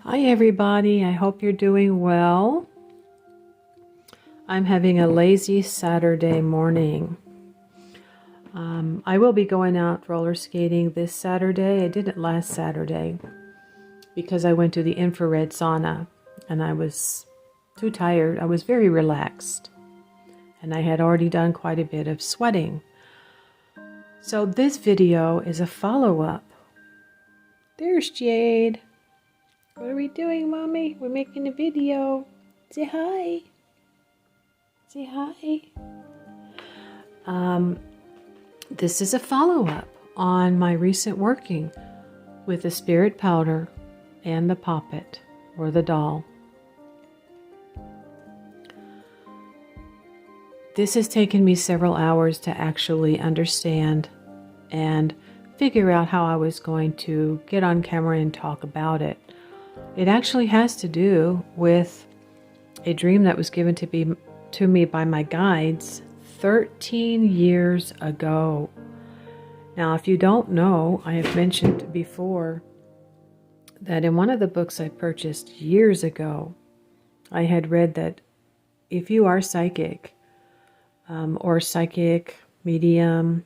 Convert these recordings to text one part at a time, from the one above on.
Hi everybody, I hope you're doing well. I'm having a lazy Saturday morning. I will be going out roller skating this Saturday. I didn't last Saturday because I went to the infrared sauna and I was too tired. I was very relaxed and I had already done quite a bit of sweating. So this video is a follow-up. There's Jade. What are we doing, Mommy? We're making a video. Say hi. Say hi. This is a follow-up on my recent working with the spirit powder and the Poppett, or the doll. This has taken me several hours to actually understand and figure out how I was going to get on camera and talk about it. It actually has to do with a dream that was given to me by my guides 13 years ago. Now, if you don't know, I have mentioned before that in one of the books I purchased years ago, I had read that if you are psychic, or psychic, medium,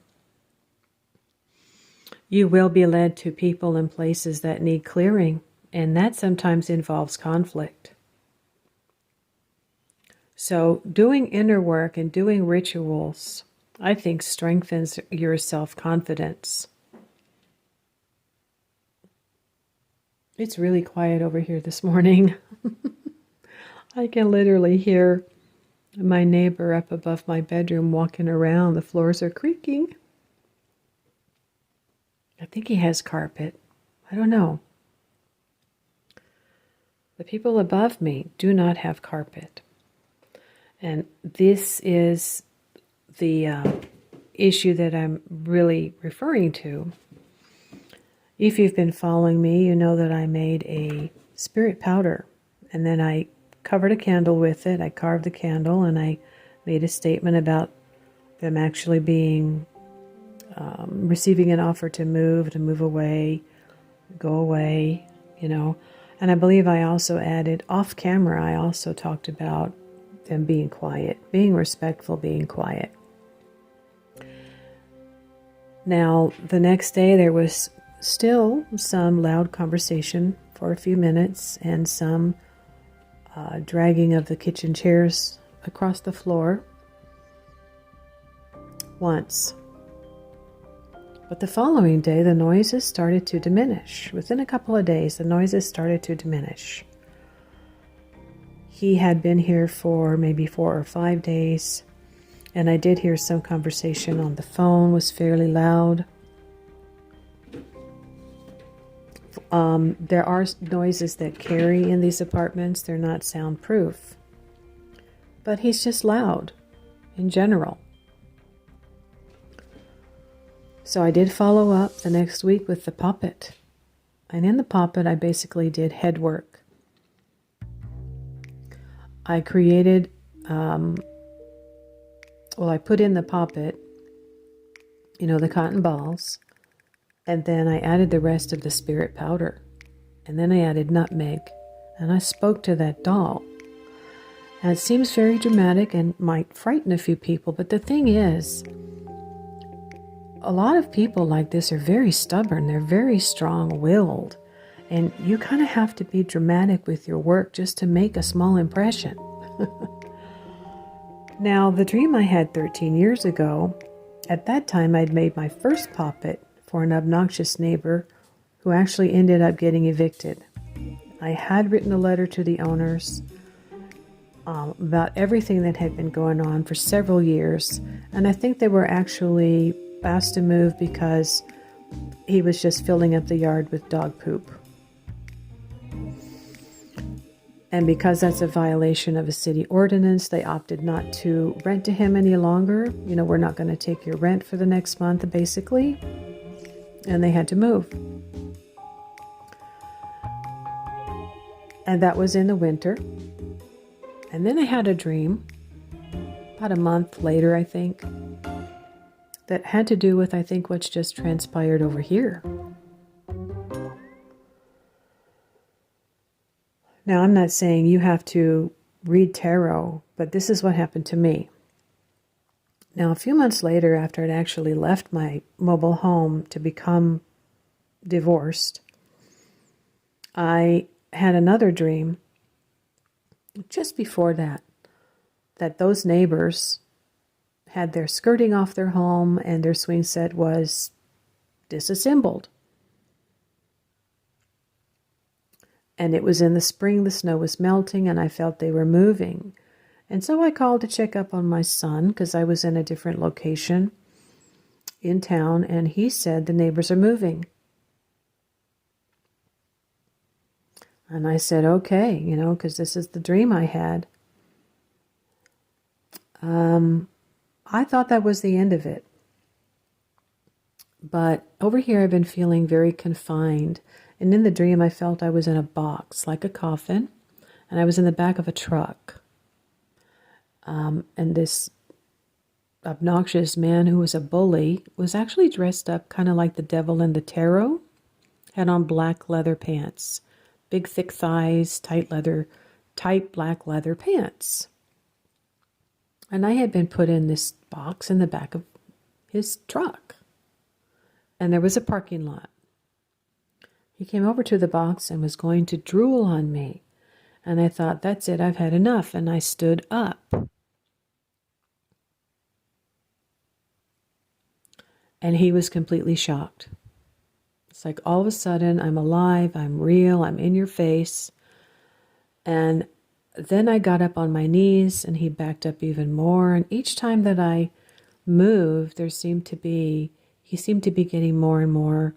you will be led to people and places that need clearing, and that sometimes involves conflict. So doing inner work and doing rituals, I think, strengthens your self-confidence. It's really quiet over here this morning. I can literally hear my neighbor up above my bedroom walking around. The floors are creaking. I think he has carpet. I don't know. The people above me do not have carpet. And this is the issue that I'm really referring to. If you've been following me, you know that I made a spirit powder. And then I covered a candle with it. I carved the candle and I made a statement about them actually being, receiving an offer to move away, go away, you know. And I believe I also added, off camera, I also talked about them being quiet, being respectful, being quiet. Now, the next day there was still some loud conversation for a few minutes and some dragging of the kitchen chairs across the floor once. But the following day, the noises started to diminish. Within a couple of days, the noises started to diminish. He had been here for maybe 4 or 5 days, and I did hear some conversation on the phone, was fairly loud. There are noises that carry in these apartments. They're not soundproof. But he's just loud in general. So I did follow up the next week with the Poppett. And in the Poppett, I basically did head work. I created, I put in the Poppett, you know, the cotton balls, and then I added the rest of the spirit powder, and then I added nutmeg, and I spoke to that doll. And it seems very dramatic and might frighten a few people, but the thing is, a lot of people like this are very stubborn, they're very strong-willed. And you kind of have to be dramatic with your work just to make a small impression. Now, the dream I had 13 years ago, at that time I'd made my first Poppett for an obnoxious neighbor who actually ended up getting evicted. I had written a letter to the owners about everything that had been going on for several years, and I think they were actually asked to move because he was just filling up the yard with dog poop. And because that's a violation of a city ordinance, they opted not to rent to him any longer. You know, we're not going to take your rent for the next month, basically. And they had to move. And that was in the winter. And then I had a dream, about a month later, I think, that had to do with, I think, what's just transpired over here. Now, I'm not saying you have to read tarot, but this is what happened to me. Now, a few months later, after I'd actually left my mobile home to become divorced, I had another dream just before that those neighbors had their skirting off their home and their swing set was disassembled. And it was in the spring, the snow was melting, and I felt they were moving. And so I called to check up on my son because I was in a different location in town, and he said the neighbors are moving. And I said, okay, because this is the dream I had. I thought that was the end of it. But over here I've been feeling very confined. And in the dream I felt I was in a box, like a coffin, and I was in the back of a truck. And this obnoxious man who was a bully was actually dressed up kind of like the devil in the tarot, had on black leather pants, big thick thighs, tight black leather pants. And I had been put in this box in the back of his truck. And there was a parking lot. He came over to the box and was going to drool on me. And I thought, that's it, I've had enough. And I stood up. And he was completely shocked. It's like all of a sudden, I'm alive, I'm real, I'm in your face. And then I got up on my knees and he backed up even more. And each time that I moved, he seemed to be getting more and more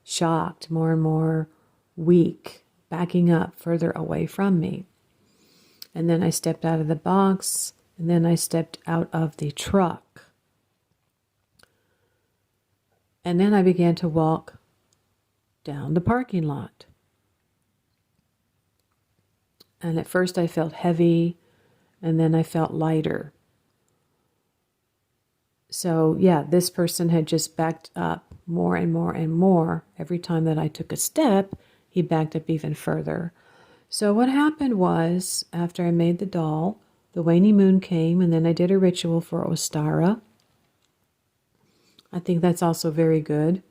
shocked, more and more weak, backing up further away from me. And then I stepped out of the box, and then I stepped out of the truck. And then I began to walk down the parking lot. And at first I felt heavy, and then I felt lighter. So yeah, this person had just backed up more and more and more. Every time that I took a step, he backed up even further. So what happened was, after I made the doll, the waning moon came, and then I did a ritual for Ostara. I think that's also very good.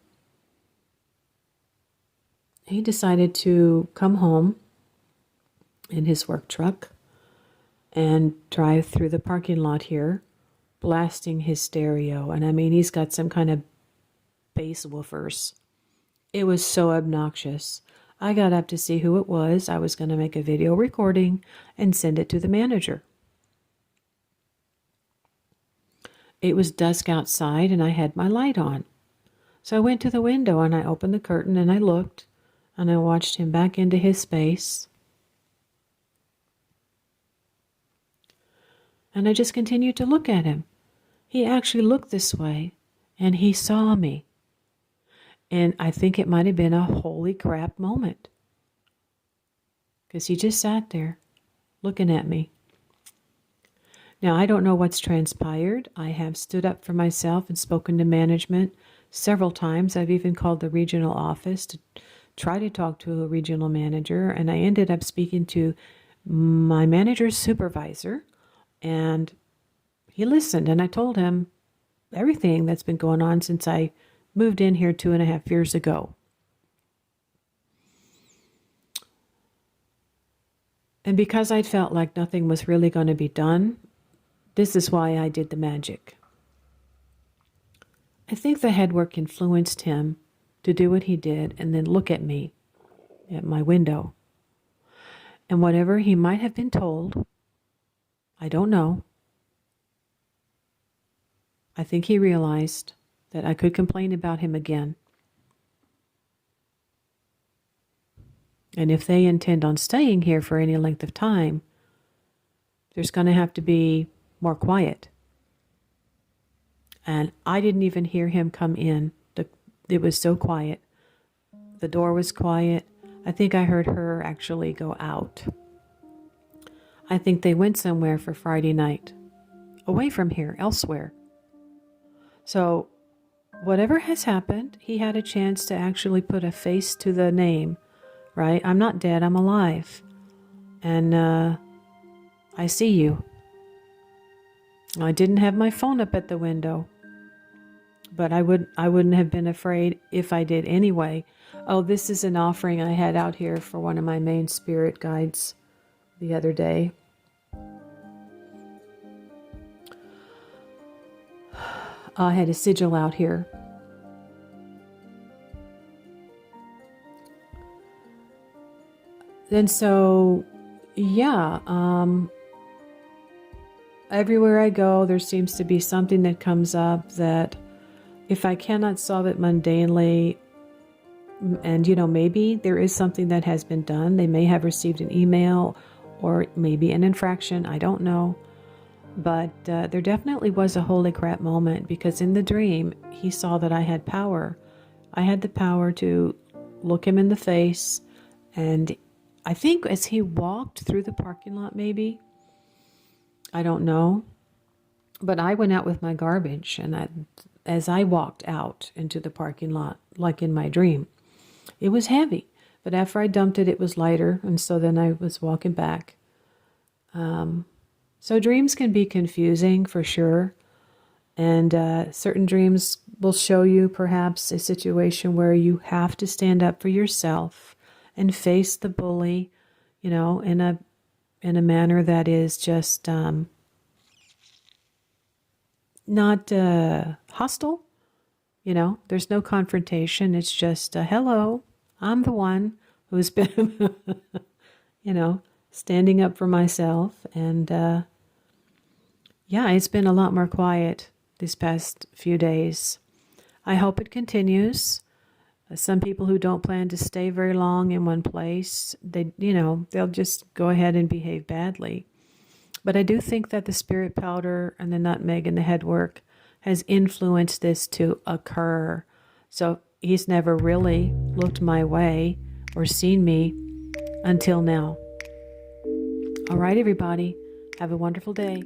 He decided to come home in his work truck and drive through the parking lot here, blasting his stereo. And I mean, he's got some kind of bass woofers. It was so obnoxious. I got up to see who it was. I was going to make a video recording and send it to the manager. It was dusk outside and I had my light on. So I went to the window and I opened the curtain and I looked and I watched him back into his space. And I just continued to look at him. He actually looked this way, and he saw me. And I think it might have been a holy crap moment. Because he just sat there, looking at me. Now, I don't know what's transpired. I have stood up for myself and spoken to management several times. I've even called the regional office to try to talk to a regional manager, and I ended up speaking to my manager's supervisor. And he listened, and I told him everything that's been going on since I moved in here 2.5 years ago. And because I felt like nothing was really going to be done, this is why I did the magic. I think the head work influenced him to do what he did and then look at me at my window. And whatever he might have been told, I don't know. I think he realized that I could complain about him again. And if they intend on staying here for any length of time, there's going to have to be more quiet. And I didn't even hear him come in. It was so quiet. The door was quiet. I think I heard her actually go out. I think they went somewhere for Friday night, away from here, elsewhere. So whatever has happened, he had a chance to actually put a face to the name, right? I'm not dead, I'm alive. and I see you. I didn't have my phone up at the window, but I wouldn't have been afraid if I did anyway. Oh, this is an offering I had out here for one of my main spirit guides the other day. I had a sigil out here. And so, yeah, everywhere I go, there seems to be something that comes up that if I cannot solve it mundanely, and, maybe there is something that has been done. They may have received an email or maybe an infraction. I don't know. But there definitely was a holy crap moment, because in the dream, he saw that I had power. I had the power to look him in the face. And I think as he walked through the parking lot, maybe, I don't know. But I went out with my garbage, and as I walked out into the parking lot, like in my dream, it was heavy. But after I dumped it, it was lighter. And so then I was walking back. So dreams can be confusing for sure. And certain dreams will show you perhaps a situation where you have to stand up for yourself and face the bully, in a manner that is just not hostile. There's no confrontation. It's just, hello, I'm the one who's been, standing up for myself. And yeah, it's been a lot more quiet these past few days. I hope it continues. Some people who don't plan to stay very long in one place, they'll just go ahead and behave badly. But I do think that the spirit powder and the nutmeg and the headwork has influenced this to occur. So he's never really looked my way or seen me until now. All right, everybody. Have a wonderful day.